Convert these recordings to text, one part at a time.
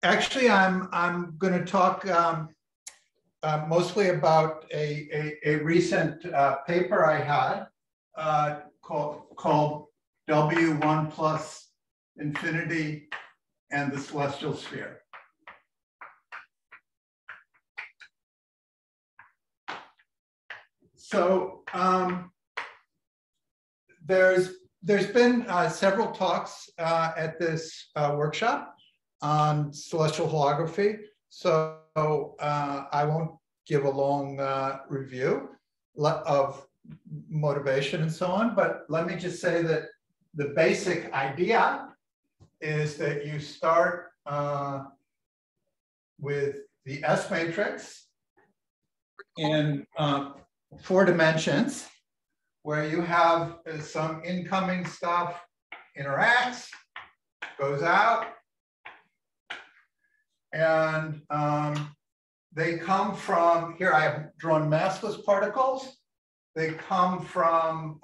Actually, I'm going to talk mostly about a recent paper I had called W1 plus infinity and the celestial sphere. So there's been several talks at this workshop on celestial holography. So I won't give a long review of motivation and so on, but let me just say that the basic idea is that you start with the S matrix in 4 dimensions, where you have some incoming stuff interacts, goes out, and they come from, here I have drawn massless particles. They come from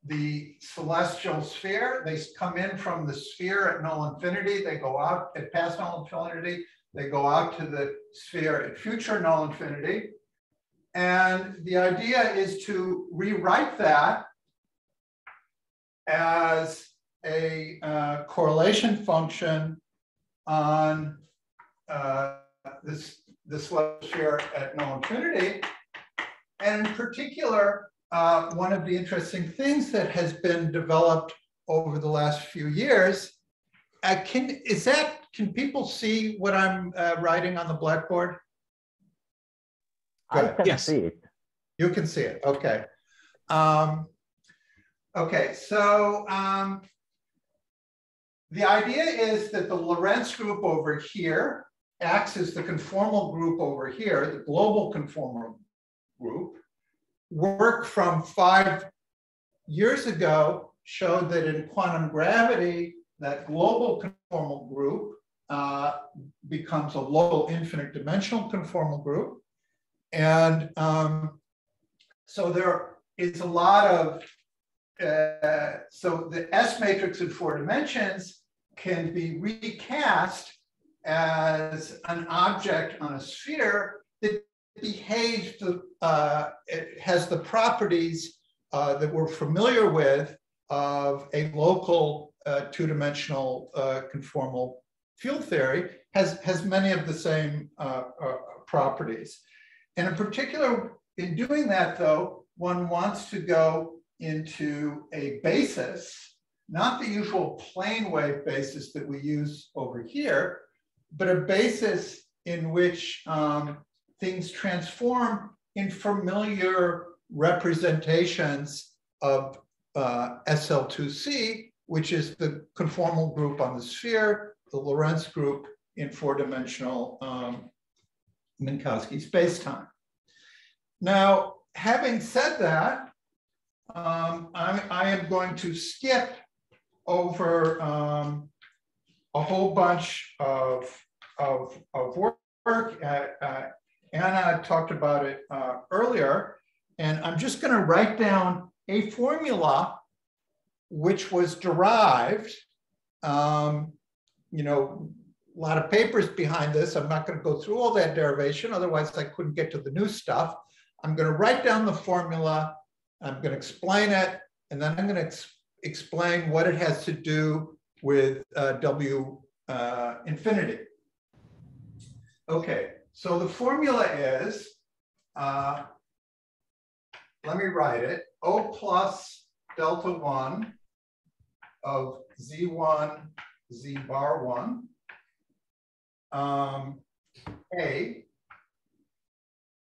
the celestial sphere. They come in from the sphere at null infinity. They go out at past null infinity. They go out to the sphere at future null infinity. And the idea is to rewrite that as a correlation function on the celestial sphere at null infinity. And in particular, one of the interesting things that has been developed over the last few years, can people see what I'm writing on the blackboard? I can see it. You can see it, okay. Okay, so the idea is that the Lorentz group over here acts as the conformal group over here, the global conformal group. Work from 5 years ago showed that in quantum gravity, that global conformal group becomes a local infinite dimensional conformal group. And so there is a lot of, so the S matrix in 4 dimensions can be recast as an object on a sphere that behaves, it has the properties that we're familiar with of a local 2-dimensional conformal field theory, has many of the same properties. And in particular, in doing that, though, one wants to go into a basis, not the usual plane wave basis that we use over here, but a basis in which things transform in familiar representations of SL2C, which is the conformal group on the sphere, the Lorentz group in 4-dimensional Minkowski spacetime. Now, having said that, I am going to skip over a whole bunch of work. Anna talked about it earlier, and I'm just going to write down a formula which was derived. You know, a lot of papers behind this. I'm not going to go through all that derivation, otherwise I couldn't get to the new stuff. I'm going to write down the formula, I'm going to explain it, and then I'm going to explain what it has to do with W infinity. Okay, so the formula is, let me write it, O plus delta 1 of Z1, Z bar 1, A.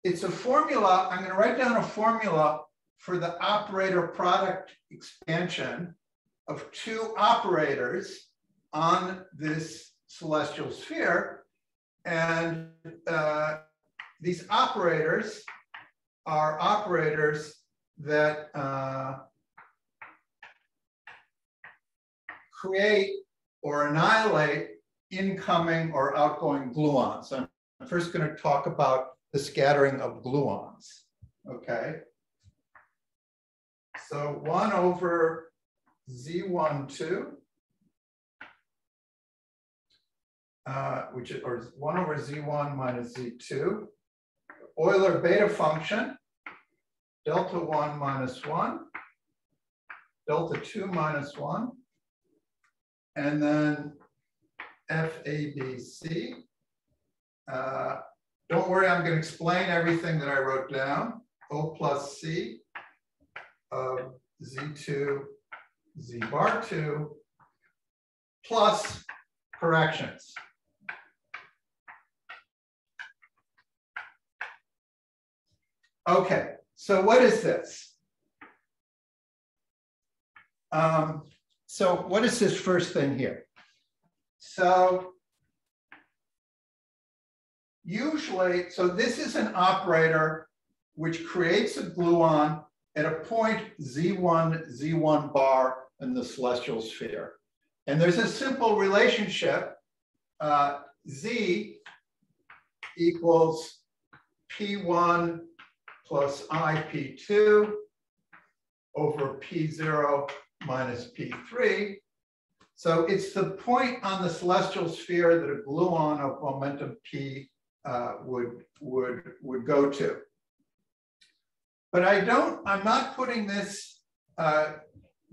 It's a formula, I'm going to write down a formula for the operator product expansion of 2 operators on this celestial sphere. And these operators are operators that create or annihilate incoming or outgoing gluons. I'm first going to talk about the scattering of gluons, okay? So 1 over Z12 which is, or 1 over Z1 minus Z2. Euler beta function, delta 1 minus 1, delta 2 minus 1, and then FABC. Don't worry, I'm going to explain everything that I wrote down. O plus C of Z2, Z bar 2, plus corrections. Okay, so what is this? So what is this first thing here? So usually, so this is an operator which creates a gluon at a point Z1 bar in the celestial sphere. And there's a simple relationship, Z equals P1 plus IP2 over P0 minus P3. So it's the point on the celestial sphere that a gluon of momentum P would go to. But I'm not putting this, the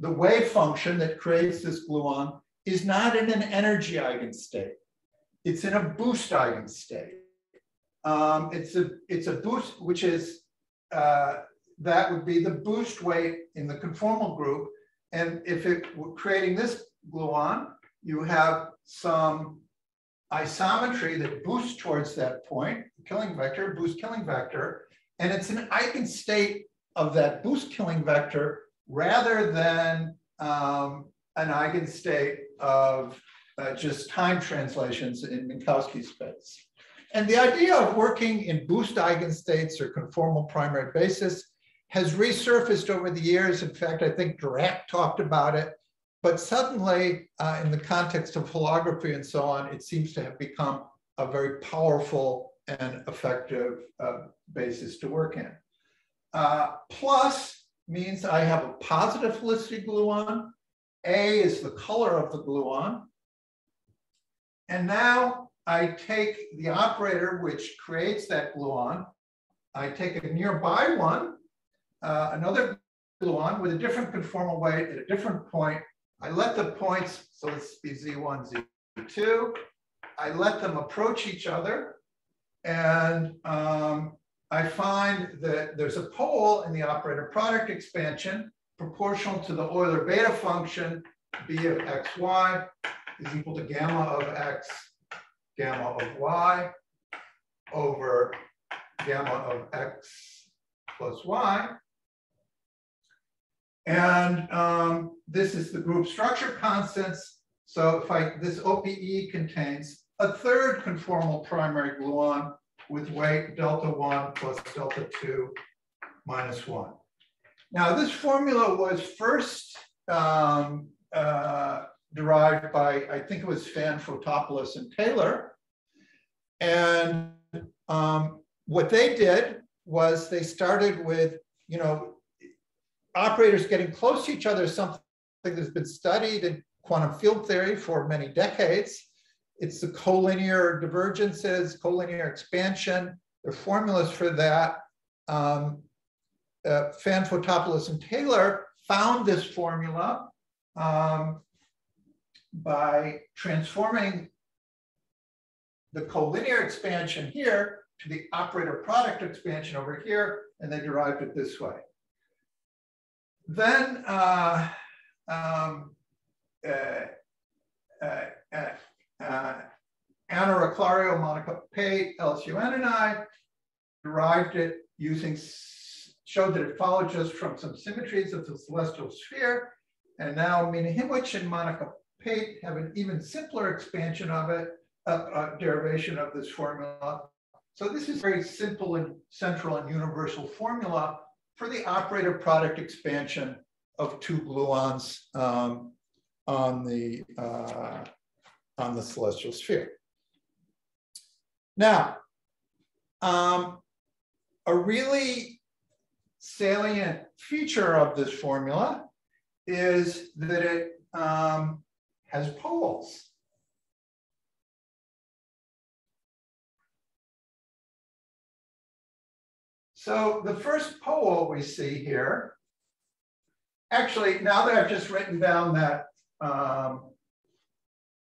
wave function that creates this gluon is not in an energy eigenstate. It's in a boost eigenstate. It's a boost, which is, that would be the boost weight in the conformal group. And if it were creating this gluon, you have some isometry that boosts towards that point, killing vector, boost killing vector, and it's an eigenstate of that boost killing vector rather than an eigenstate of just time translations in Minkowski space. And the idea of working in boost eigenstates or conformal primary basis has resurfaced over the years. In fact, I think Dirac talked about it, but suddenly in the context of holography and so on, it seems to have become a very powerful and effective basis to work in. Plus means I have a positive helicity gluon. A is the color of the gluon. And now I take the operator which creates that gluon. I take a nearby one, another gluon with a different conformal weight at a different point. I let the points, so let's be Z1, Z2. I let them approach each other. And I find that there's a pole in the operator product expansion proportional to the Euler beta function, B of xy is equal to gamma of x, gamma of y over gamma of x plus y. And this is the group structure constants. So if this OPE contains a third conformal primary gluon with weight delta 1 plus delta 2 minus 1. Now, this formula was first derived by, I think it was Fan, Fotopoulos, and Taylor. And what they did was they started with, operators getting close to each other, something that's been studied in quantum field theory for many decades. It's the collinear divergences, collinear expansion. There are formulas for that. Fan, Fotopoulos, and Taylor found this formula by transforming the collinear expansion here to the operator product expansion over here, and they derived it this way. Then Anna Riclario, Monica Pate, LSUN, and I derived it showed that it followed just from some symmetries of the celestial sphere. And now Mina Himwich and Monica Pate have an even simpler expansion of it, derivation of this formula. So this is very simple and central and universal formula for the operator product expansion of two gluons on the celestial sphere. Now, a really salient feature of this formula is that it has poles. So the first pole we see here, actually, now that I've just written down that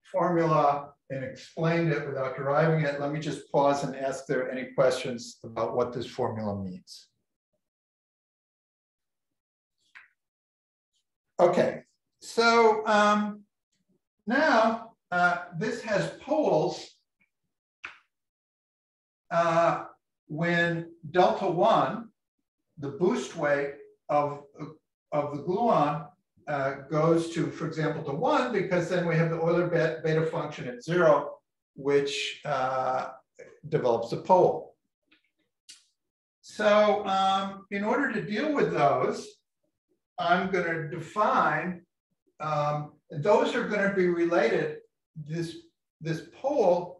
formula and explained it without deriving it, let me just pause and ask there any questions about what this formula means. Okay, so now this has poles when delta 1, the boost weight of the gluon goes to, for example, to 1, because then we have the Euler beta function at 0, which develops a pole. So in order to deal with those, I'm going to define, those are going to be related, this pole,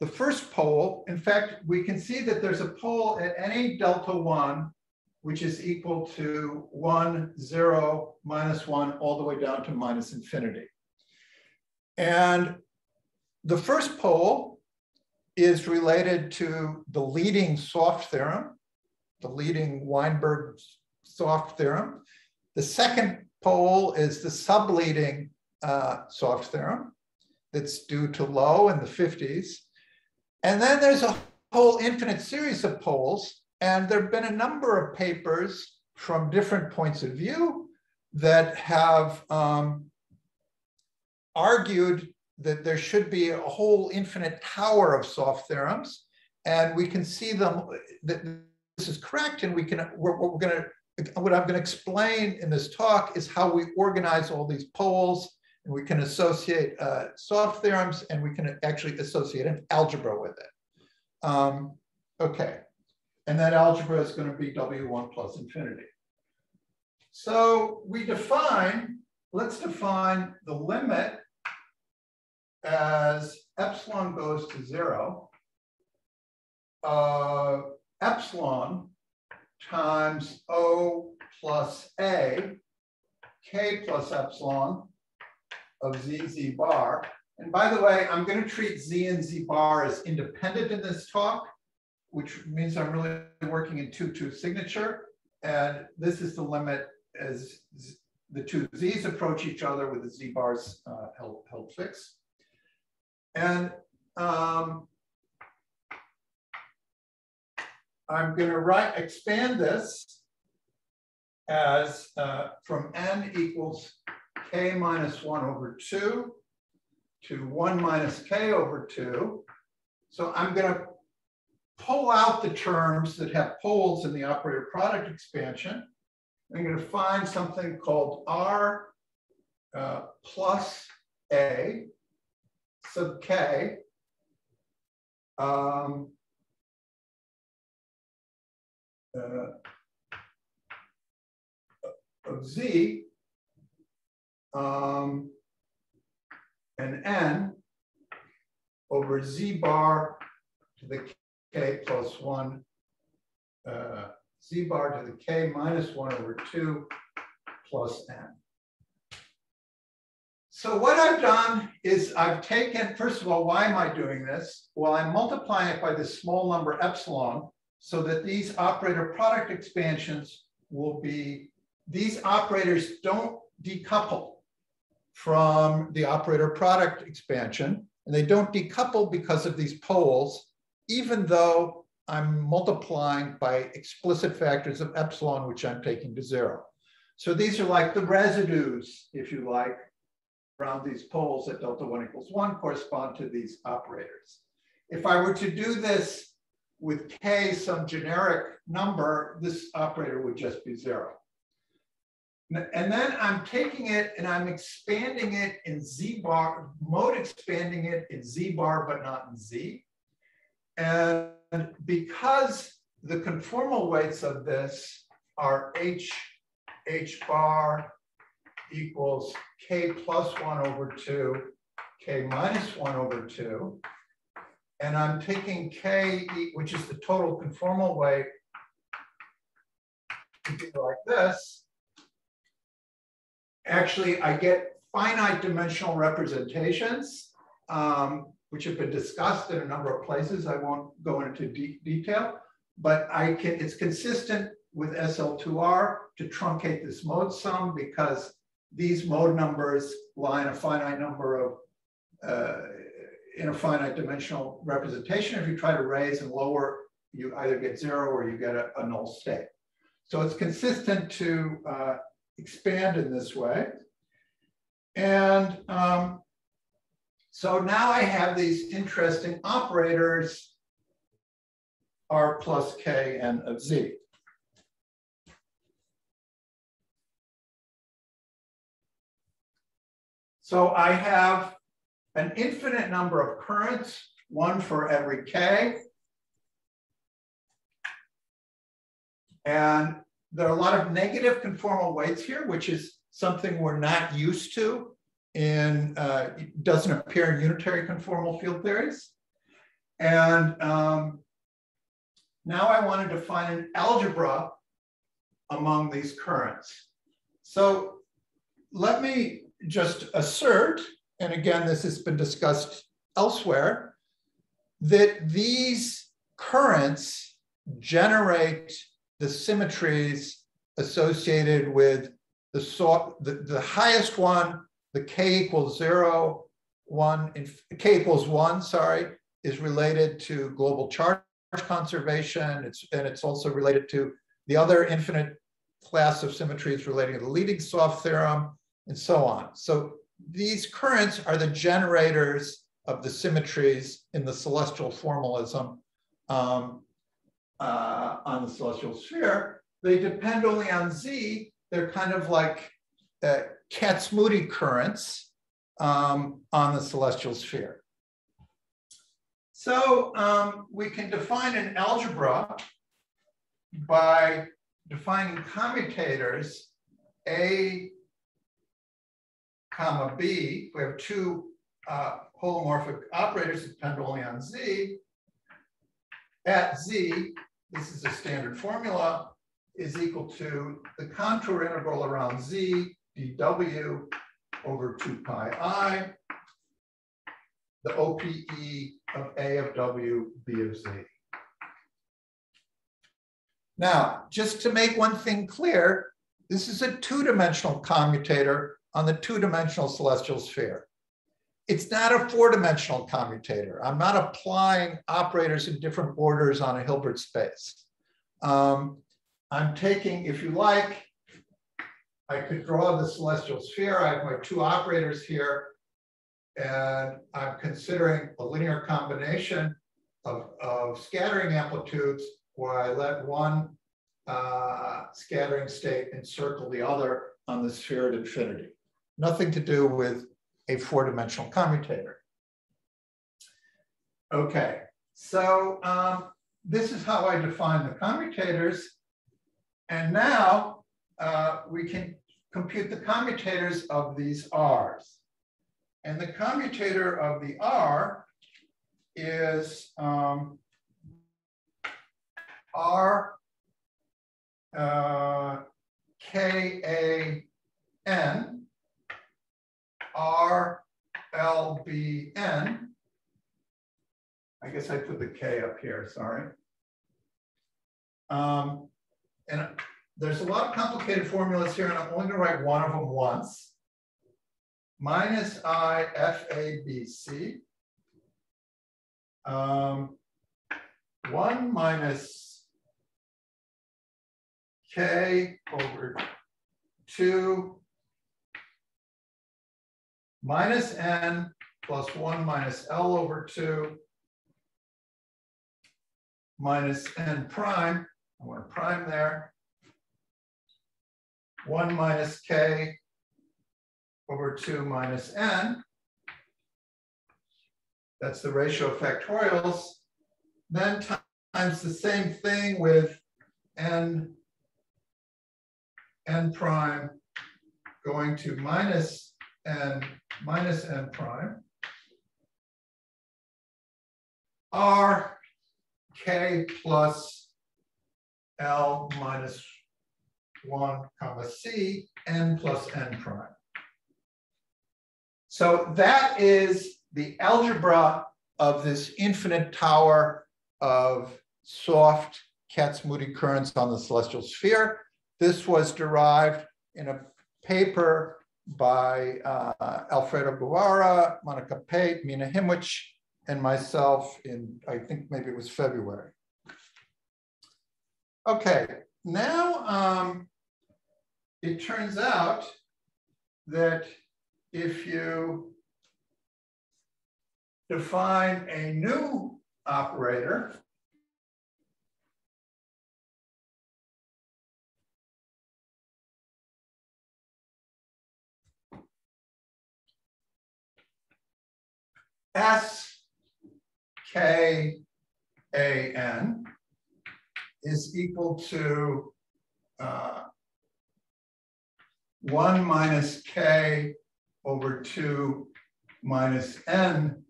the first pole, in fact, we can see that there's a pole at any delta 1, which is equal to 1, 0, minus 1, all the way down to minus infinity. And the first pole is related to the leading soft theorem, the leading Weinberg-soft theorem. The second pole is the subleading soft theorem that's due to Low in the 50s. And then there's a whole infinite series of poles. And there have been a number of papers from different points of view that have argued that there should be a whole infinite tower of soft theorems. And we can see them, that this is correct. And we can, what I'm going to explain in this talk is how we organize all these poles. And we can associate soft theorems, and we can actually associate an algebra with it. Okay. And that algebra is going to be W1 plus infinity. So we define, let's define the limit as epsilon goes to 0 of epsilon times O plus A, K plus epsilon of Z bar. And by the way, I'm going to treat Z and Z bar as independent in this talk, which means I'm really working in 2-2 signature. And this is the limit as the two Z's approach each other with the Z bars held fixed. And I'm going to expand this as from n equals k minus 1 over 2 to 1 minus k over 2. So I'm going to pull out the terms that have poles in the operator product expansion. I'm going to find something called R plus A sub k of Z and n over Z bar to the k plus 1, Z bar to the k minus 1 over 2 plus n. So what I've done is I've taken, first of all, why am I doing this? Well, I'm multiplying it by this small number epsilon so that these operator product expansions will be, these operators don't decouple from the operator product expansion. And they don't decouple because of these poles, even though I'm multiplying by explicit factors of epsilon, which I'm taking to 0. So these are like the residues, if you like, around these poles at delta 1 equals 1 correspond to these operators. If I were to do this with k, some generic number, this operator would just be 0. And then I'm taking it and I'm expanding it in Z bar, mode expanding it in Z bar, but not in Z. And because the conformal weights of this are H bar equals K plus 1 over 2, K minus 1 over 2, and I'm taking K, which is the total conformal weight, like this. Actually, I get finite dimensional representations, which have been discussed in a number of places. I won't go into detail. but it's consistent with SL2R to truncate this mode sum because these mode numbers lie in a finite number of, in a finite dimensional representation. If you try to raise and lower, you either get 0 or you get a null state. So it's consistent to expand in this way. And so now I have these interesting operators, R plus K n of Z. So I have an infinite number of currents, one for every K. And there are a lot of negative conformal weights here, which is something we're not used to in, it doesn't appear in unitary conformal field theories. And now I want to define an algebra among these currents. So let me just assert, and again, this has been discussed elsewhere, that these currents generate the symmetries associated with the highest one, the K equals 0, 1, K equals 1, sorry, is related to global charge conservation. And it's also related to the other infinite class of symmetries relating to the leading soft theorem, and so on. So these currents are the generators of the symmetries in the celestial formalism on the celestial sphere. They depend only on Z. They're kind of like Kac-Moody currents on the celestial sphere. So we can define an algebra by defining commutators A comma B. We have two holomorphic operators that depend only on Z. At Z, this is a standard formula, is equal to the contour integral around Z dw over 2 pi I, the OPE of A of W, B of Z. Now, just to make one thing clear, this is a two-dimensional commutator on the two-dimensional celestial sphere. It's not a four-dimensional commutator. I'm not applying operators in different orders on a Hilbert space. I'm taking, if you like, I could draw the celestial sphere. I have my two operators here, and I'm considering a linear combination of scattering amplitudes where I let one scattering state encircle the other on the sphere at infinity. Nothing to do with a four-dimensional commutator. Okay, so this is how I define the commutators. And now we can compute the commutators of these R's. And the commutator of the R is R K-A-N, R L-B-N. I guess I put the K up here, sorry. And there's a lot of complicated formulas here, and I'm only going to write one of them once. Minus I F-A-B-C. 1 minus K over 2 minus N plus 1 minus L over 2 minus N prime. I want a prime there. 1 minus K over 2 minus N. That's the ratio of factorials. Then times the same thing with N prime going to minus N prime. R K plus L minus 1 comma C, N plus N prime. So that is the algebra of this infinite tower of soft Kac-Moody currents on the celestial sphere. This was derived in a paper by Alfredo Guevara, Monica Pate, Mina Himwich, and myself in, I think maybe it was February. Okay, now it turns out that if you define a new operator, SKAN is equal to 1 minus k over 2 minus n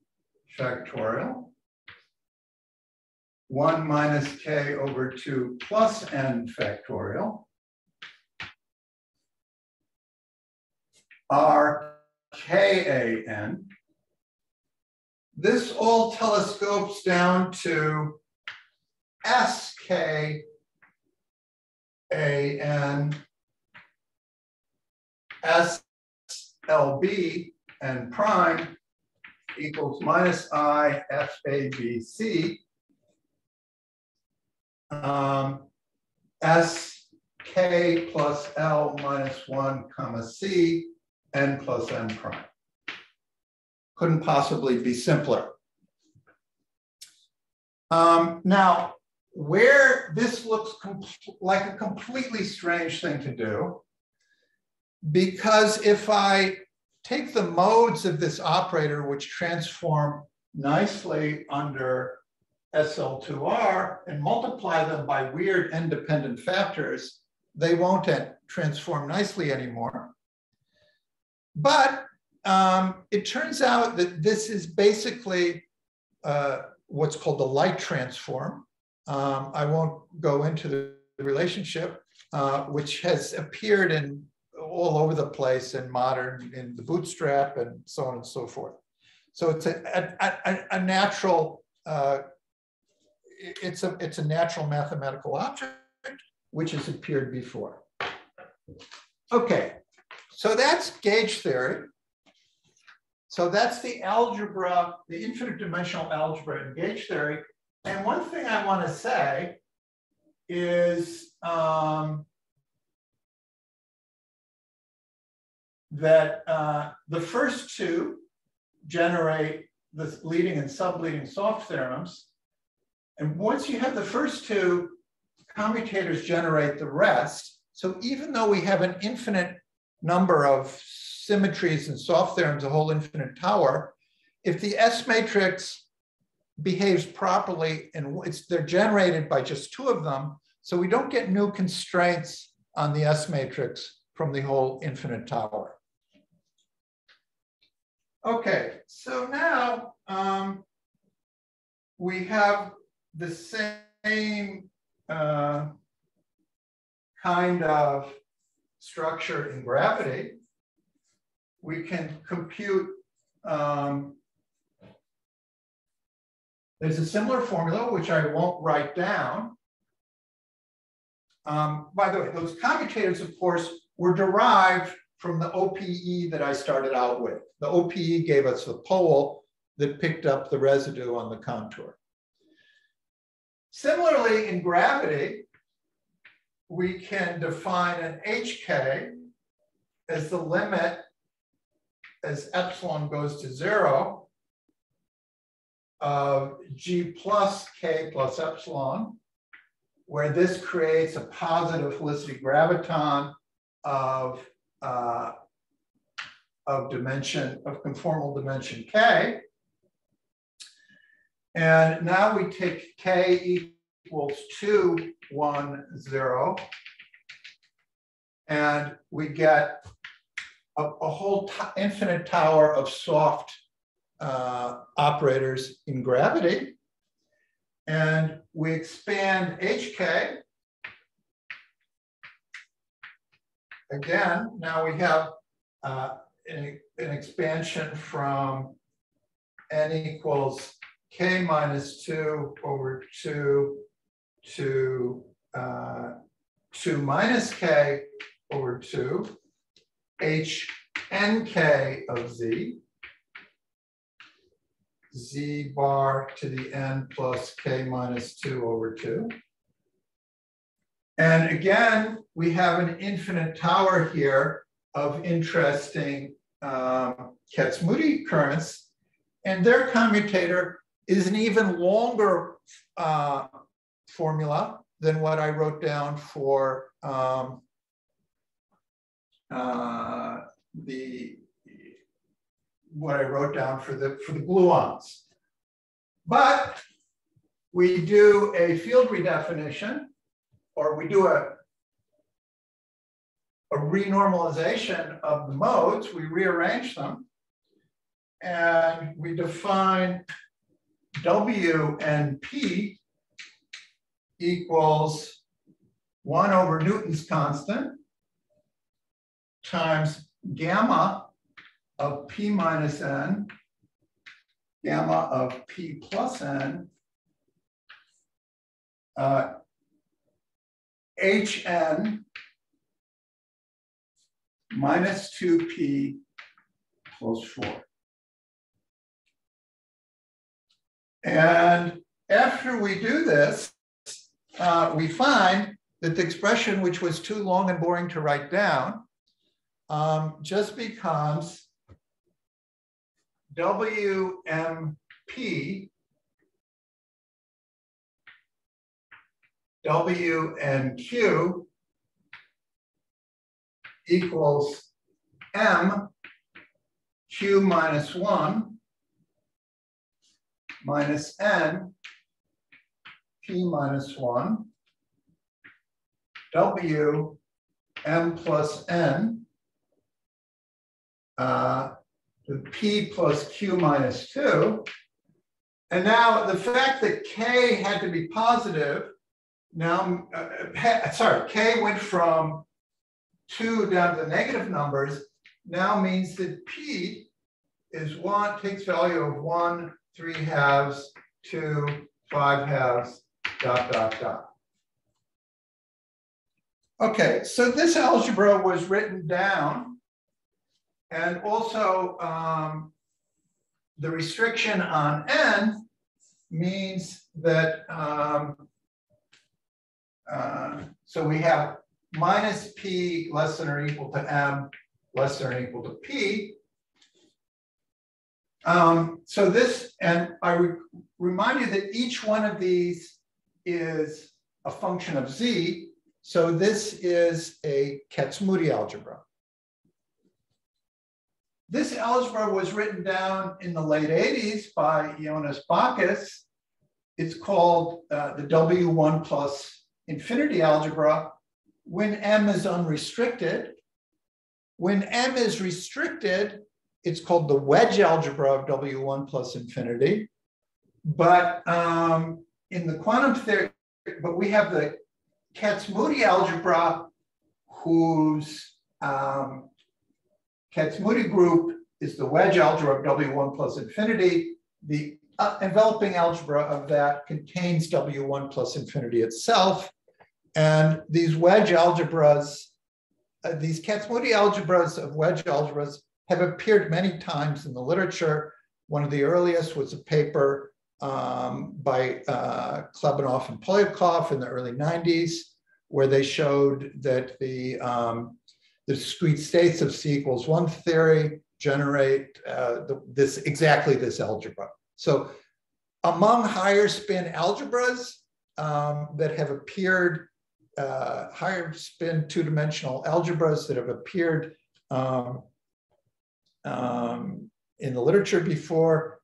factorial, 1 minus k over 2 plus n factorial, RKAN. This all telescopes down to SKAN SLB and prime equals minus I FABC SK plus L minus 1 comma C N plus N prime. Couldn't possibly be simpler. Now, where this looks like a completely strange thing to do, because if I take the modes of this operator, which transform nicely under SL2R, and multiply them by weird n-dependent factors, they won't transform nicely anymore. But it turns out that this is basically what's called the light transform. I won't go into the relationship, which has appeared in all over the place in modern, in the bootstrap and so on and so forth. So it's a natural, it's a natural mathematical object which has appeared before. Okay, so that's gauge theory. So that's the algebra, the infinite dimensional algebra in gauge theory. And one thing I want to say is that the first two generate the leading and subleading soft theorems. And once you have the first two, commutators generate the rest. So even though we have an infinite number of symmetries and soft theorems, a whole infinite tower, if the S matrix behaves properly and they're generated by just two of them, so we don't get new constraints on the S matrix from the whole infinite tower. Okay, so now we have the same kind of structure in gravity. We can compute, there's a similar formula, which I won't write down. By the way, those commutators, of course, were derived from the OPE that I started out with. The OPE gave us the pole that picked up the residue on the contour. Similarly, in gravity, we can define an HK as the limit as epsilon goes to 0 of G plus K plus epsilon, where this creates a positive helicity graviton of conformal dimension K. And now we take K equals 2, 1, 0, and we get a whole infinite tower of soft operators in gravity. And we expand HK. Again, now we have an expansion from n equals K minus 2 over 2 to 2 minus k over 2 h nk of z, z bar to the n plus k minus 2 over 2. And again, we have an infinite tower here of interesting Kac-Moody currents, and their commutator is an even longer formula than what I wrote down for what I wrote down for the gluons. But we do a field redefinition, or we do a renormalization of the modes. We rearrange them, and we define W and P equals 1 over Newton's constant times gamma of P minus N, gamma of P plus N, Hn minus 2P plus 4. And after we do this, we find that the expression, which was too long and boring to write down, just becomes WMP W and Q equals M Q minus 1 minus N P minus 1 W M plus N P plus Q minus 2. And now the fact that K had to be positive, now, K went from 2 down to the negative numbers, now means that P is takes value of 1, 3/2, 2, 5/2, ... Okay, so this algebra was written down, and also the restriction on N means that so we have minus P less than or equal to M less than or equal to P. So this, and I remind you that each one of these is a function of Z. So this is a Kac-Moody algebra. This algebra was written down in the late 80s by Jonas Bacchus. It's called the W1 plus infinity algebra when M is unrestricted. When M is restricted, it's called the wedge algebra of W1 plus infinity. But in the quantum theory, but we have the Kac-Moody algebra whose Kac-Moody group is the wedge algebra of W1 plus infinity. The enveloping algebra of that contains W1 plus infinity itself. And these wedge algebras, these Kac-Moody algebras of wedge algebras have appeared many times in the literature. One of the earliest was a paper by Klebanov and Polyakov in the early 90s, where they showed that the discrete states of C equals 1 theory generate exactly this algebra. So among higher spin algebras that have appeared, higher spin two-dimensional algebras that have appeared in the literature before,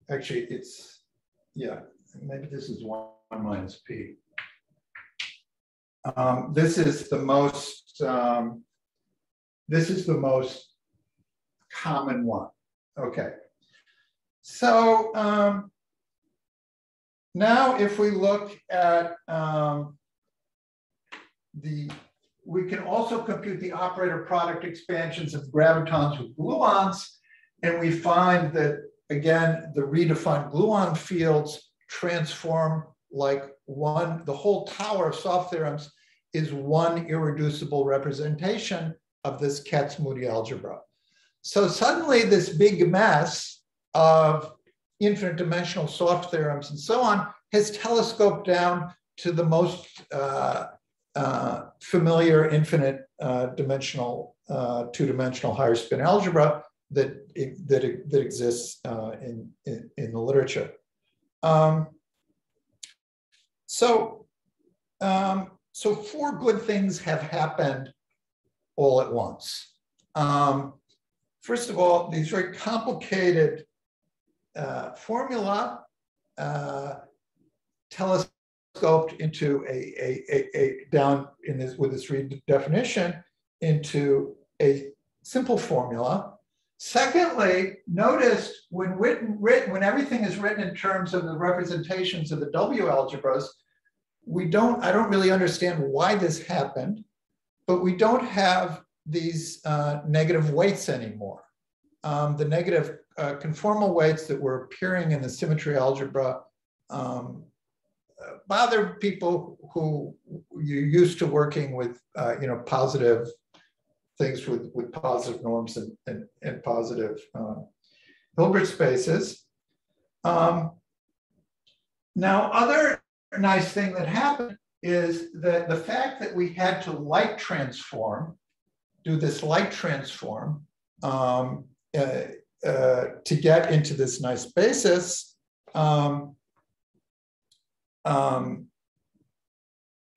actually it's, yeah, maybe this is 1 minus P. This is the most common one. Okay. So now if we look at we can also compute the operator product expansions of gravitons with gluons, and we find that, again, the redefined gluon fields transform like the whole tower of soft theorems is one irreducible representation of this Kac-Moody algebra. So suddenly this big mess of infinite dimensional soft theorems and so on has telescoped down to the most familiar infinite dimensional, two-dimensional higher spin algebra that exists in the literature. So four good things have happened all at once. First of all, these very complicated formula telescoped into down in this with this redefinition into a simple formula. Secondly, notice when everything is written in terms of the representations of the W algebras, I don't really understand why this happened, but we don't have these negative weights anymore. The negative conformal weights that were appearing in the symmetry algebra bother people who you're used to working with, positive things with positive norms and positive Hilbert spaces. Now, other nice thing that happened is that the fact that we had to do this light transform to get into this nice basis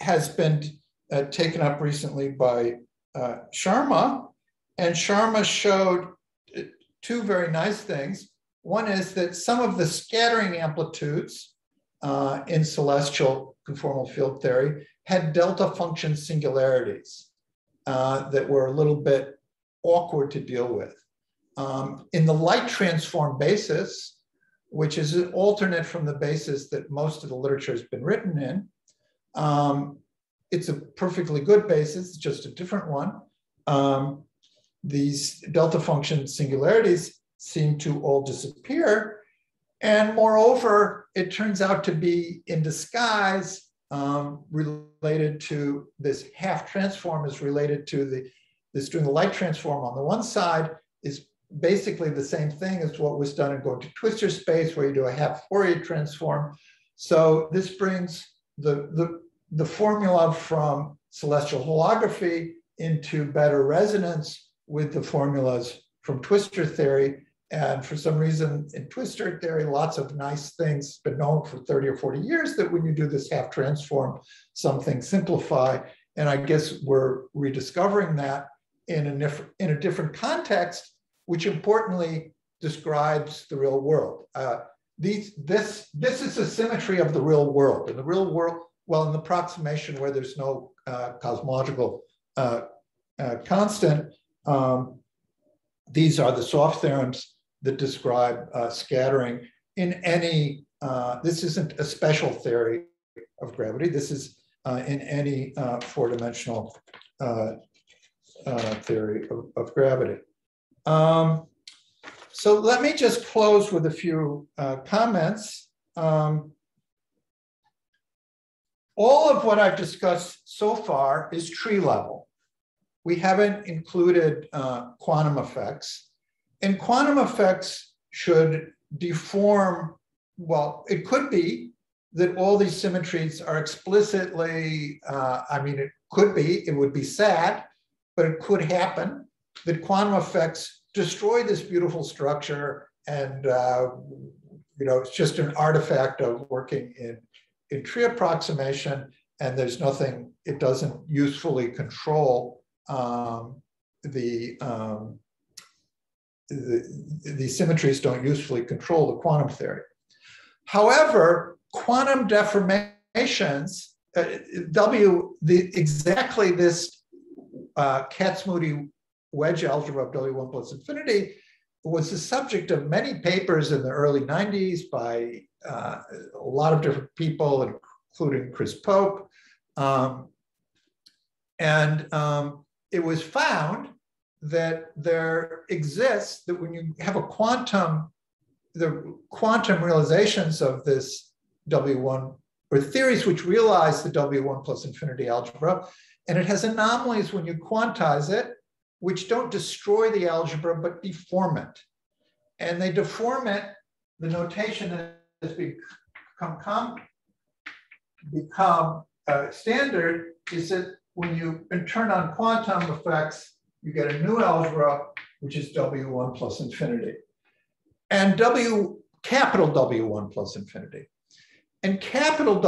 has been taken up recently by Sharma, and Sharma showed two very nice things. One is that some of the scattering amplitudes in celestial conformal field theory had delta function singularities that were a little bit awkward to deal with. In the light transform basis, which is an alternate from the basis that most of the literature has been written in, it's a perfectly good basis, it's just a different one. These delta function singularities seem to all disappear. And moreover, it turns out to be in disguise related to this half transform is related to this doing the light transform on the one side is basically the same thing as what was done in going to twistor space where you do a half Fourier transform. So this brings the formula from celestial holography into better resonance with the formulas from twistor theory. And for some reason in twistor theory, lots of nice things been known for 30 or 40 years that when you do this half transform, some things simplify. And I guess we're rediscovering that in a different context, which importantly describes the real world. This is a symmetry of the real world. In the real world, well, in the approximation where there's no cosmological constant, these are the soft theorems that describe scattering in any, this isn't a special theory of gravity, this is in any four-dimensional theory of gravity. So let me just close with a few comments. All of what I've discussed so far is tree level. We haven't included quantum effects. And quantum effects should deform, well, it could be that all these symmetries are explicitly, it could be, it would be sad, but it could happen that quantum effects destroy this beautiful structure and it's just an artifact of working in tree approximation, and there's nothing, it doesn't usefully control the symmetries don't usefully control the quantum theory. However, quantum deformations, exactly this Kac-Moody wedge algebra of W1 plus infinity was the subject of many papers in the early 90s by a lot of different people, including Chris Pope. It was found that there exists, that when you have the quantum realizations of this W1 or theories which realize the W1 plus infinity algebra. And it has anomalies when you quantize it, which don't destroy the algebra, but deform it. And they deform it, the notation has become standard is that when you turn on quantum effects, you get a new algebra, which is W1 plus infinity. And capital W1 plus infinity. And capital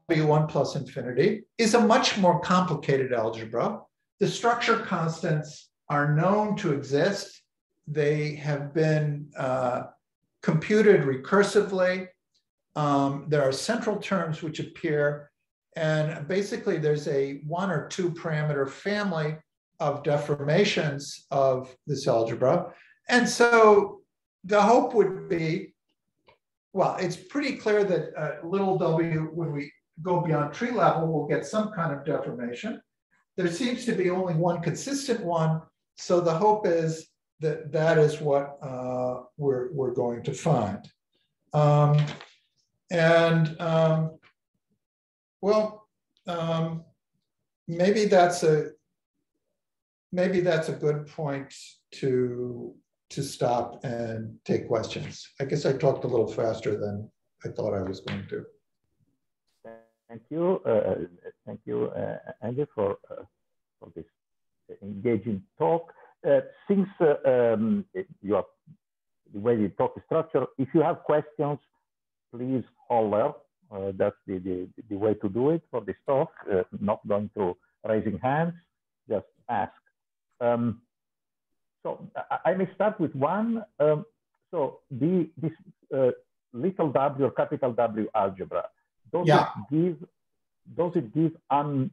W1 plus infinity is a much more complicated algebra. The structure constants are known to exist. They have been computed recursively. There are central terms which appear. And basically, there's a 1 or 2 parameter family of deformations of this algebra. And so the hope would be, well, it's pretty clear that little w, when we go beyond tree level, we'll get some kind of deformation. There seems to be only one consistent one. So the hope is that that is what we're going to find. Maybe that's a good point to stop and take questions. I guess I talked a little faster than I thought I was going to. Thank you, Andy, for this engaging talk. Since you have the way the talk is structured, if you have questions, please holler. That's the way to do it for this talk. Not going to raising hands, just ask. So I may start with one. So this little w or capital W algebra, does it give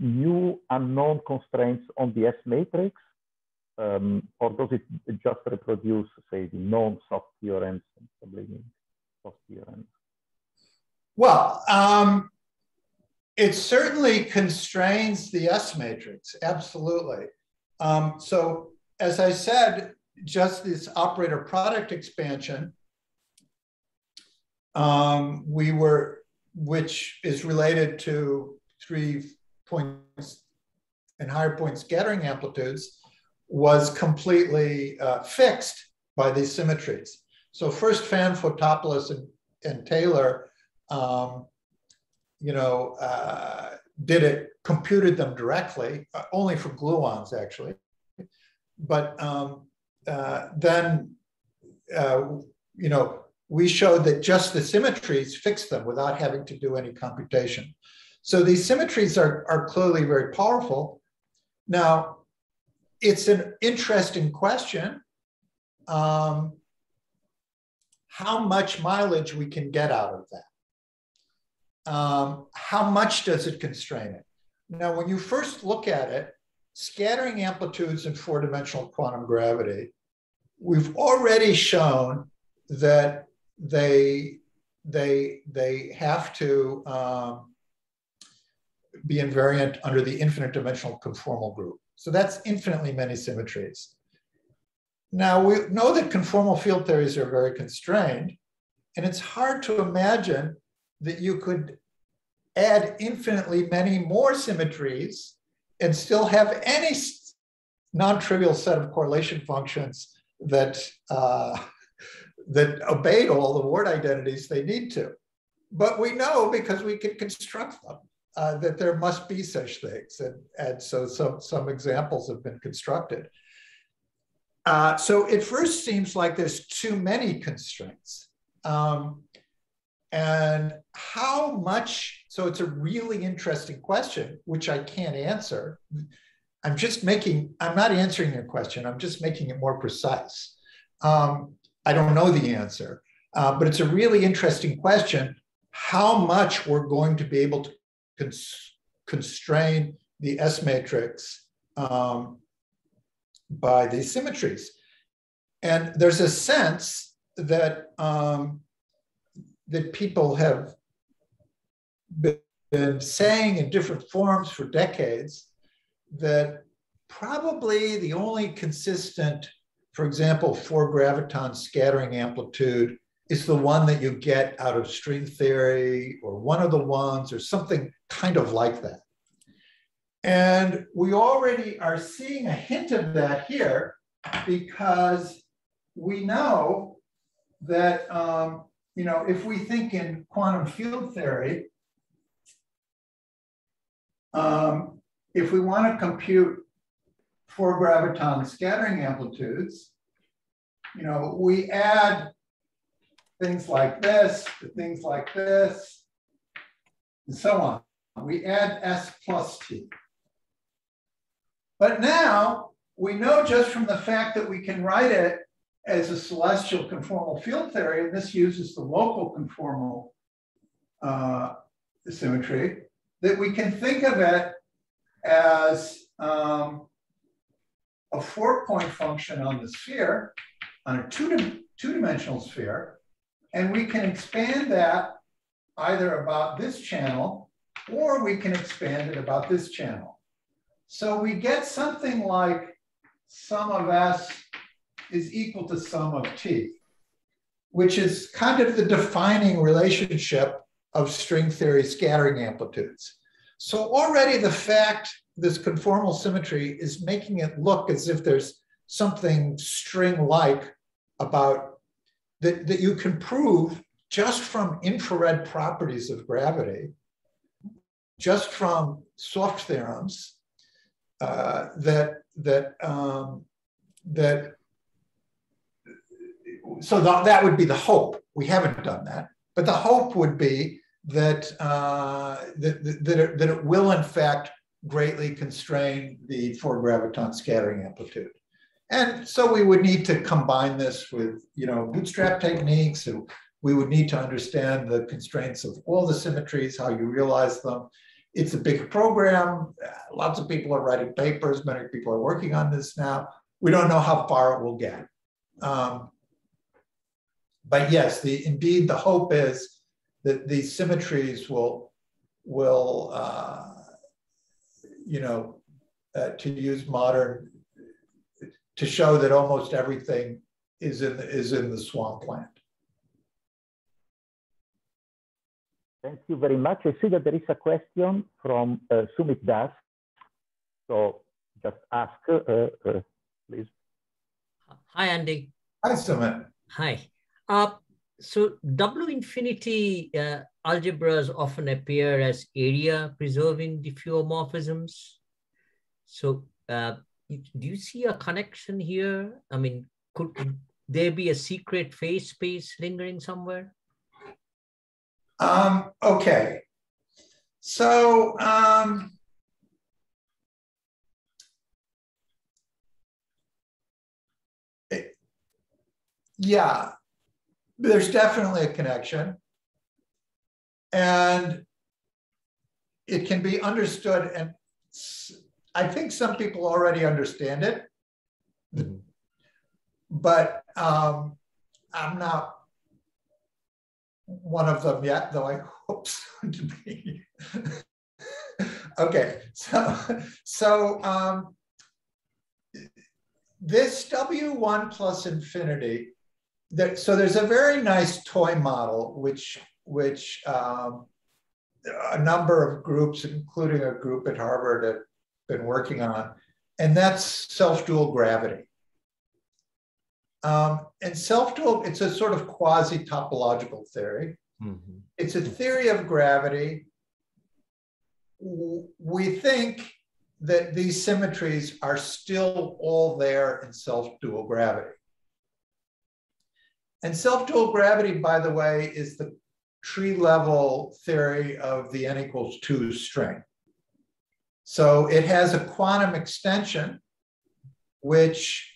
new unknown constraints on the S matrix? Or does it just reproduce, say, the known soft theorems and sublimating soft theorems? Well, it certainly constrains the S matrix, absolutely. So as I said, just this operator product expansion, which is related to 3 points and higher point scattering amplitudes, was completely fixed by these symmetries. So first Fan, Fotopoulos, and Taylor, computed them directly, only for gluons actually. But then we showed that just the symmetries fix them without having to do any computation. So these symmetries are clearly very powerful. Now, it's an interesting question how much mileage we can get out of that. How much does it constrain it? Now, when you first look at it, scattering amplitudes in 4-dimensional quantum gravity, we've already shown that they have to be invariant under the infinite dimensional conformal group. So that's infinitely many symmetries. Now, we know that conformal field theories are very constrained, and it's hard to imagine that you could add infinitely many more symmetries and still have any non-trivial set of correlation functions that obeyed all the word identities they need to. But we know, because we can construct them, that there must be such things. And so some examples have been constructed. So it first seems like there's too many constraints. And how much, so it's a really interesting question, which I can't answer. I'm not answering your question, I'm just making it more precise. I don't know the answer, but it's a really interesting question, how much we're going to be able to constrain the S matrix by these symmetries. And there's a sense that that people have been saying in different forms for decades that probably the only consistent, for example, 4 graviton scattering amplitude is the one that you get out of string theory, or one of the ones, or something kind of like that. And we already are seeing a hint of that here, because we know that, if we think in quantum field theory, if we want to compute 4 graviton scattering amplitudes, we add things like this to things like this, and so on. We add S plus T. But now we know just from the fact that we can write it as a celestial conformal field theory, and this uses the local conformal symmetry, that we can think of it as a 4-point function on the sphere, on a two-dimensional sphere, and we can expand that either about this channel, or we can expand it about this channel. So we get something like sum of S is equal to sum of T, which is kind of the defining relationship of string theory scattering amplitudes. So already the fact this conformal symmetry is making it look as if there's something string-like about that you can prove just from infrared properties of gravity, just from soft theorems, so that would be the hope. We haven't done that, but the hope would be that that it will in fact greatly constrain the 4 graviton scattering amplitude. And so we would need to combine this with bootstrap techniques. And we would need to understand the constraints of all the symmetries, how you realize them. It's a big program. Lots of people are writing papers. Many people are working on this now. We don't know how far it will get. But yes, indeed, the hope is that these symmetries will to use modern, to show that almost everything is in the swampland. Thank you very much. I see that there is a question from Sumit Das. So just ask, please. Hi, Andy. Hi, Sumit. Hi. So W infinity algebras often appear as area preserving diffeomorphisms. So do you see a connection here? I mean, could there be a secret phase space lingering somewhere? Okay. So yeah, there's definitely a connection, and it can be understood, and I think some people already understand it, but I'm not one of them yet, though I hope so to be. Okay, so this W1 plus infinity, so there's a very nice toy model which a number of groups, including a group at Harvard, have been working on, and that's self-dual gravity. And self-dual, it's a sort of quasi-topological theory. Mm-hmm. It's a theory of gravity. We think that these symmetries are still all there in self-dual gravity. And self-dual gravity, by the way, is the tree-level theory of the n equals 2 string. So it has a quantum extension, which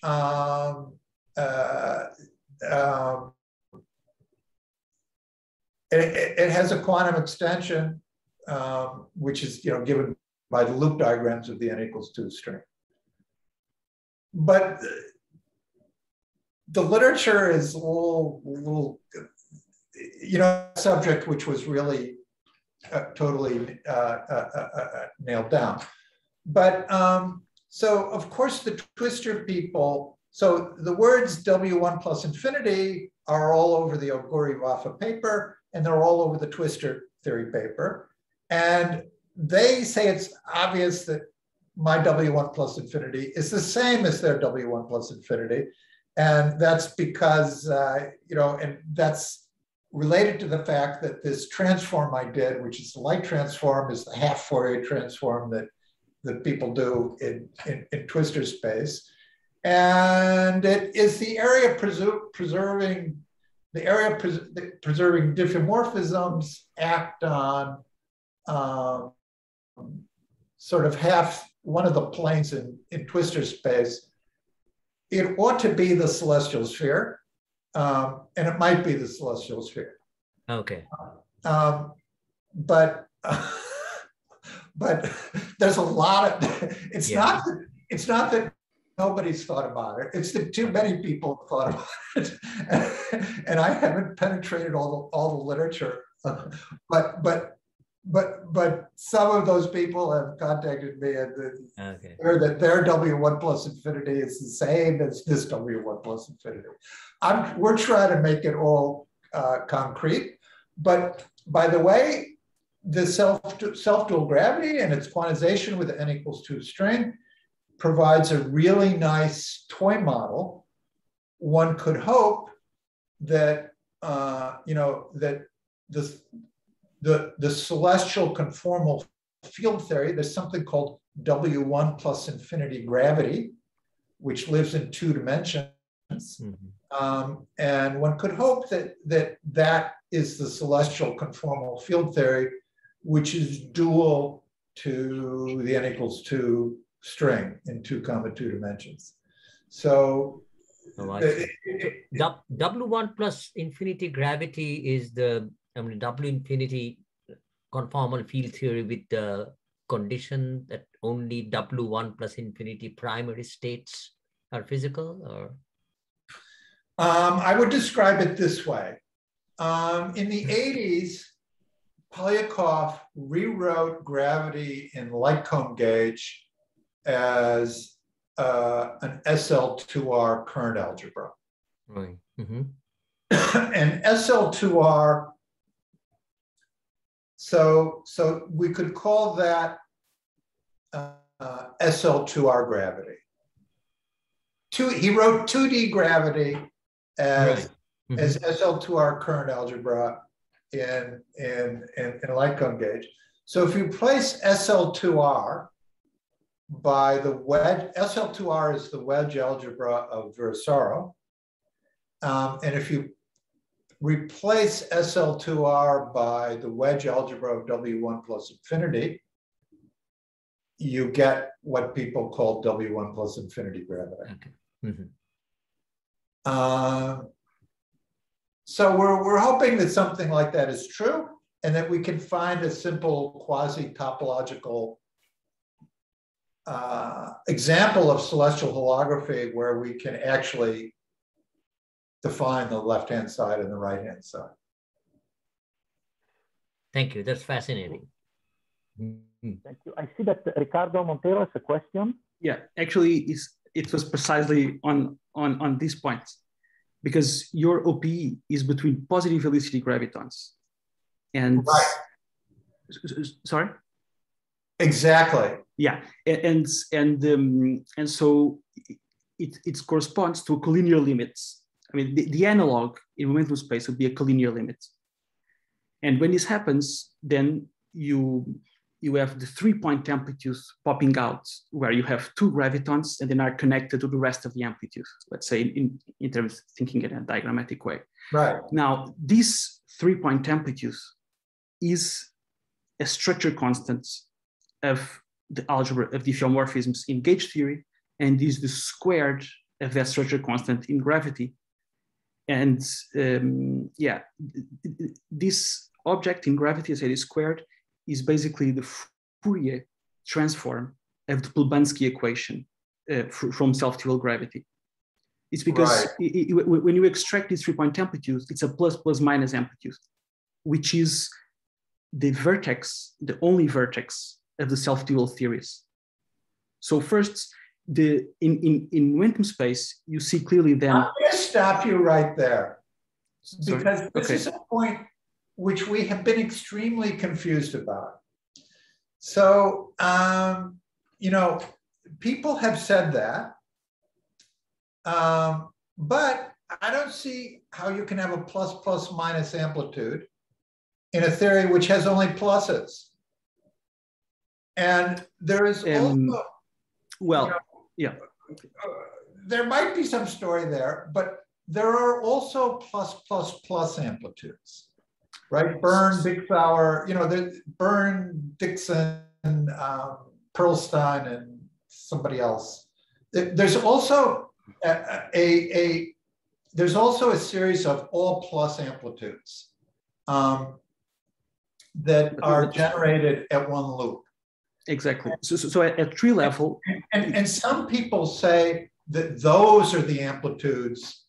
it has a quantum extension, which is given by the loop diagrams of the n equals 2 string. But the literature is a little subject which was really totally nailed down. But so of course the twistor people, so the words W1 plus infinity are all over the Oguri-Waffa paper, and they're all over the twistor theory paper. And they say it's obvious that my W1 plus infinity is the same as their W1 plus infinity. And that's because, and that's related to the fact that this transform I did, which is the light transform, is the half Fourier transform that people do in twistor space. And it is the area preserving diffeomorphisms act on sort of one of the planes in twistor space. It ought to be the celestial sphere, and it might be the celestial sphere. Okay. But there's a lot of, it's not that nobody's thought about it. It's that too many people have thought about it. And I haven't penetrated all the literature, but some of those people have contacted me and that their W1 plus infinity is the same as this W1 plus infinity. We're trying to make it all concrete. But by the way, the self-dual gravity and its quantization with the n equals 2 string provides a really nice toy model. One could hope that that the celestial conformal field theory, there's something called W1 plus infinity gravity, which lives in 2 dimensions. Mm-hmm. And one could hope that is the celestial conformal field theory, which is dual to the n equals 2 string in 2, 2 dimensions. So W1 plus infinity gravity is the W infinity conformal field theory with the condition that only W1 plus infinity primary states are physical, or? I would describe it this way. In the 80s, Polyakov rewrote gravity in light cone gauge as an SL2R current algebra. Right. Mm-hmm. And SL2R, so we could call that SL2R gravity. He wrote 2D gravity as, right. Mm-hmm. as SL2R current algebra in light cone gauge. So if you place SL2R by the wedge, SL2R is the wedge algebra of Virasoro. And if you replace SL2R by the wedge algebra of W1 plus infinity, you get what people call W1 plus infinity gravity. Okay. Mm-hmm. So we're hoping that something like that is true and that we can find a simple quasi-topological example of celestial holography where we can actually define the left-hand side and the right-hand side. Thank you. That's fascinating. Thank you. I see that Ricardo Montero has a question. Yeah, actually, it was precisely on these points, because your OPE is between positive velocity gravitons and sorry. Exactly. Yeah, and so it corresponds to a collinear limit. I mean, the analog in momentum space would be a collinear limit. And when this happens, then you have the 3-point amplitudes popping out, where you have 2 gravitons and then are connected to the rest of the amplitude, let's say in terms of thinking in a diagrammatic way. Right. Now, this 3-point amplitude is a structure constant of the algebra of diffeomorphisms in gauge theory, and is the squared of that structure constant in gravity. And this object in gravity, as it is squared, is basically the Fourier transform of the Polbansky equation from self-dual gravity. It's because when you extract these 3-point amplitudes, it's a plus minus amplitude, which is the vertex, the only vertex of the self-dual theories. So first, in momentum space, you see clearly then. I'm going to stop you right there. because this is a point which we have been extremely confused about. So, you know, people have said that, but I don't see how you can have a plus plus minus amplitude in a theory which has only pluses. And there is also, well, you know, yeah. There might be some story there, but there are also plus plus plus amplitudes, right? Bern, Bixauer, you know, Bern, Dixon, Perlstein, and somebody else. There's also there's also a series of all plus amplitudes that are generated at one loop. Exactly. So at tree level, and some people say that those are the amplitudes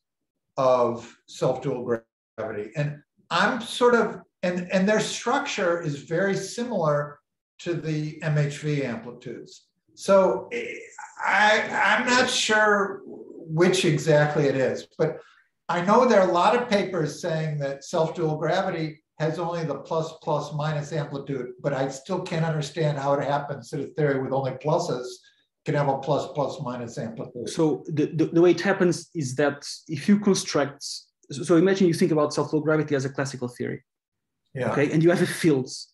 of self-dual gravity, and I'm sort of, and their structure is very similar to the MHV amplitudes. So I'm not sure which exactly it is, but I know there are a lot of papers saying that self-dual gravity has only the plus plus minus amplitude, but I still can't understand how it happens that a theory with only pluses can have a plus plus minus amplitude. So the way it happens is that if you construct, so imagine you think about self-dual gravity as a classical theory, okay, and you have a fields,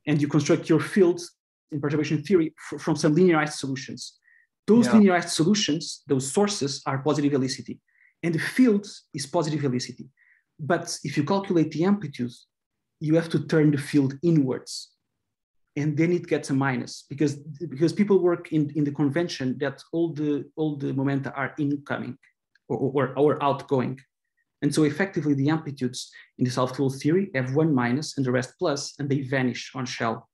and you construct your fields in perturbation theory from some linearized solutions. Those linearized solutions, those sources are positive helicity, and the field is positive helicity. But if you calculate the amplitude, you have to turn the field inwards, and then it gets a minus because people work in the convention that all the momenta are incoming or outgoing, and so effectively the amplitudes in the self-dual theory have one minus and the rest plus, and they vanish on shell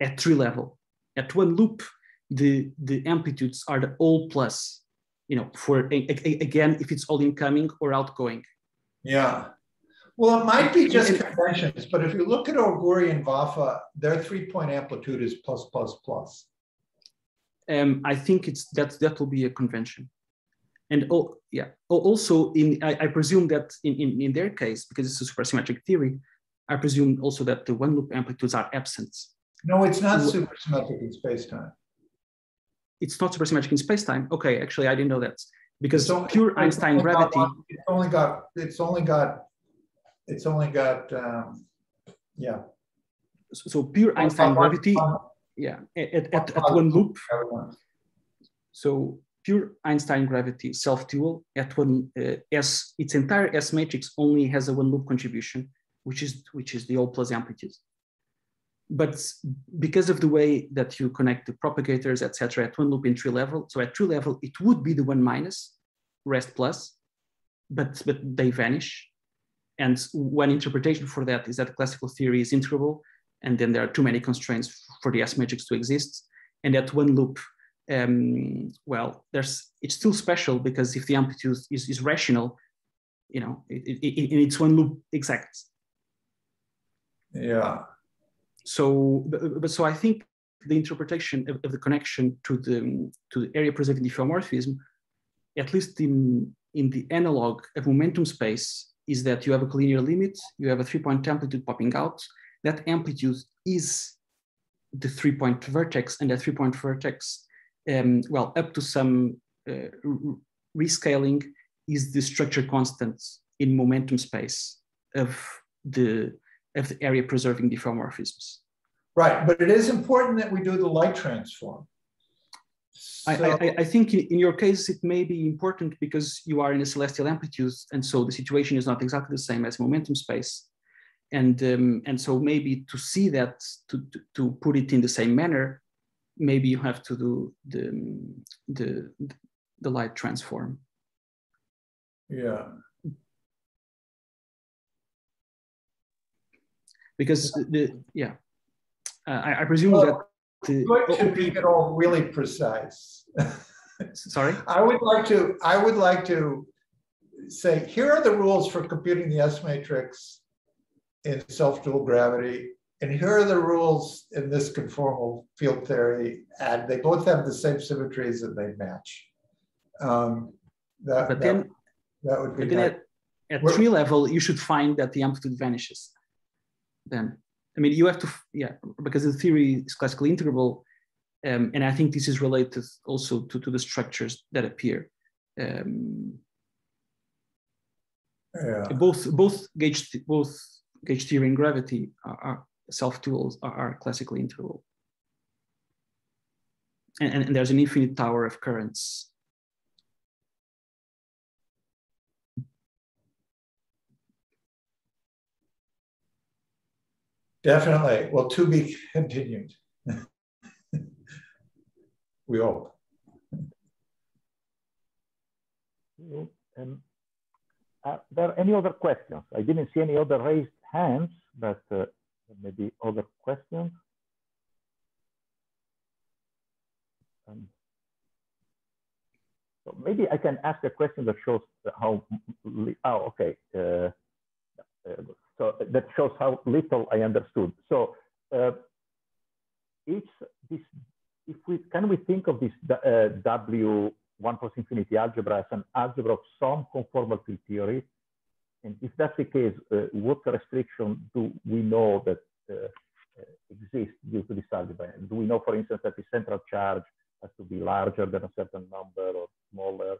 at tree level. At one loop, the amplitudes are the all plus, you know, for again if it's all incoming or outgoing. Yeah. Well, it might be just conventions, but if you look at Oguri and Vafa, their 3-point amplitude is plus plus plus. I think that will be a convention, and also I presume that in their case, because it's a supersymmetric theory, I presume also that the one loop amplitudes are absent. No, it's not supersymmetric in space-time. It's not supersymmetric in space-time. Okay, actually, I didn't know that because pure Einstein gravity. It's only got yeah. So pure Einstein gravity, at one loop. So pure Einstein gravity self-dual at one its entire S matrix only has a one loop contribution, which is the all plus amplitude. But because of the way that you connect the propagators, etc., at one loop in tree level, so at tree level it would be the one minus, rest plus, but they vanish. And one interpretation for that is that classical theory is integrable, and then there are too many constraints for the S matrix to exist. And at one loop, well, it's still special because if the amplitude is rational, you know, it's one loop exact. Yeah. So I think the interpretation of the connection to the area preserving diffeomorphism, at least in the analog of momentum space, is that you have a collinear limit, you have a 3-point amplitude popping out. That amplitude is the 3-point vertex, and that 3-point vertex, well, up to some rescaling, is the structure constant in momentum space of the area preserving diffeomorphisms. Right, but it is important that we do the light transform. I think in your case, it may be important because you are in a celestial amplitude, and so the situation is not exactly the same as momentum space. And so maybe to see that, to put it in the same manner, maybe you have to do the light transform. Yeah. Because I presume that to make it all really precise. Sorry? I would like to say, here are the rules for computing the S matrix in self-dual gravity, and here are the rules in this conformal field theory, and they both have the same symmetries and they match. That would be nice. at tree level, you should find that the amplitude vanishes. Then, I mean, you have to, yeah, because the theory is classically integrable. And I think this is related also to the structures that appear. Yeah. Both gauge theory and gravity are self-duals are classically integrable. And there's an infinite tower of currents. Definitely. Well, to be continued. We hope. There are any other questions? I didn't see any other raised hands, but maybe other questions. So maybe I can ask a question that shows how, okay. So that shows how little I understood. So can we think of this W1 plus infinity algebra as an algebra of some conformal field theory? And if that's the case, what restriction do we know that exists due to this algebra? And do we know, for instance, that the central charge has to be larger than a certain number or smaller,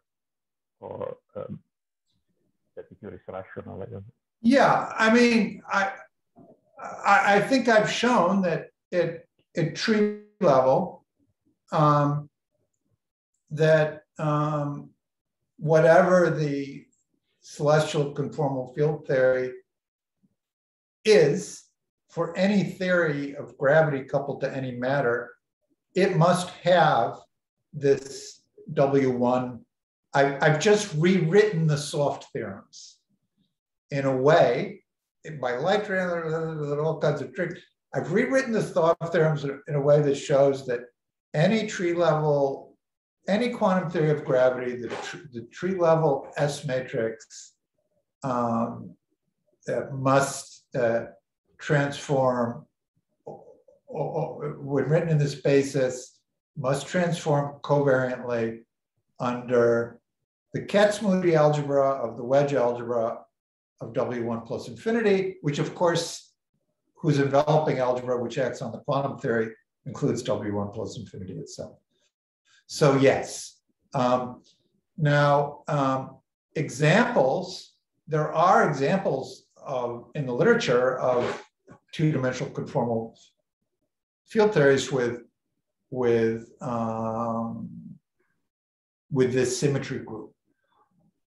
or that the theory is rational? I don't know. Yeah, I mean, I think I've shown that at tree level, that whatever the celestial conformal field theory is, for any theory of gravity coupled to any matter, it must have this W1. I've just rewritten the soft theorems in a way, by light, all kinds of tricks. I've rewritten the soft theorems in a way that shows that any tree level, any quantum theory of gravity, the tree level S matrix must transform, when written in this basis, must transform covariantly under the Kac-Moody algebra of the wedge algebra of W1 plus infinity, which of course, whose enveloping algebra, which acts on the quantum theory, includes W1 plus infinity itself. So yes. Now, examples, there are examples in the literature of two-dimensional conformal field theories with this symmetry group,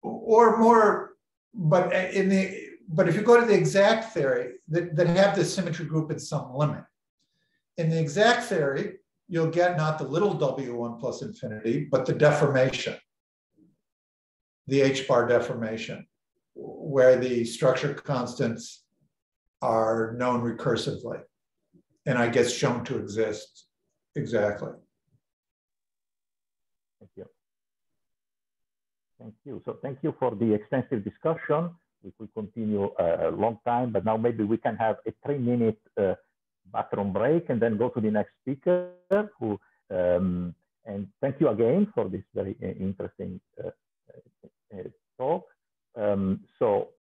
or more. But if you go to the exact theory that have the symmetry group at some limit, in the exact theory, you'll get not the little W1 plus infinity, but the deformation, the H-bar deformation, where the structure constants are known recursively, and I guess shown to exist exactly. Thank you. Thank you. So thank you for the extensive discussion. We could continue a long time, but now maybe we can have a 3-minute bathroom break and then go to the next speaker. And thank you again for this very interesting talk. So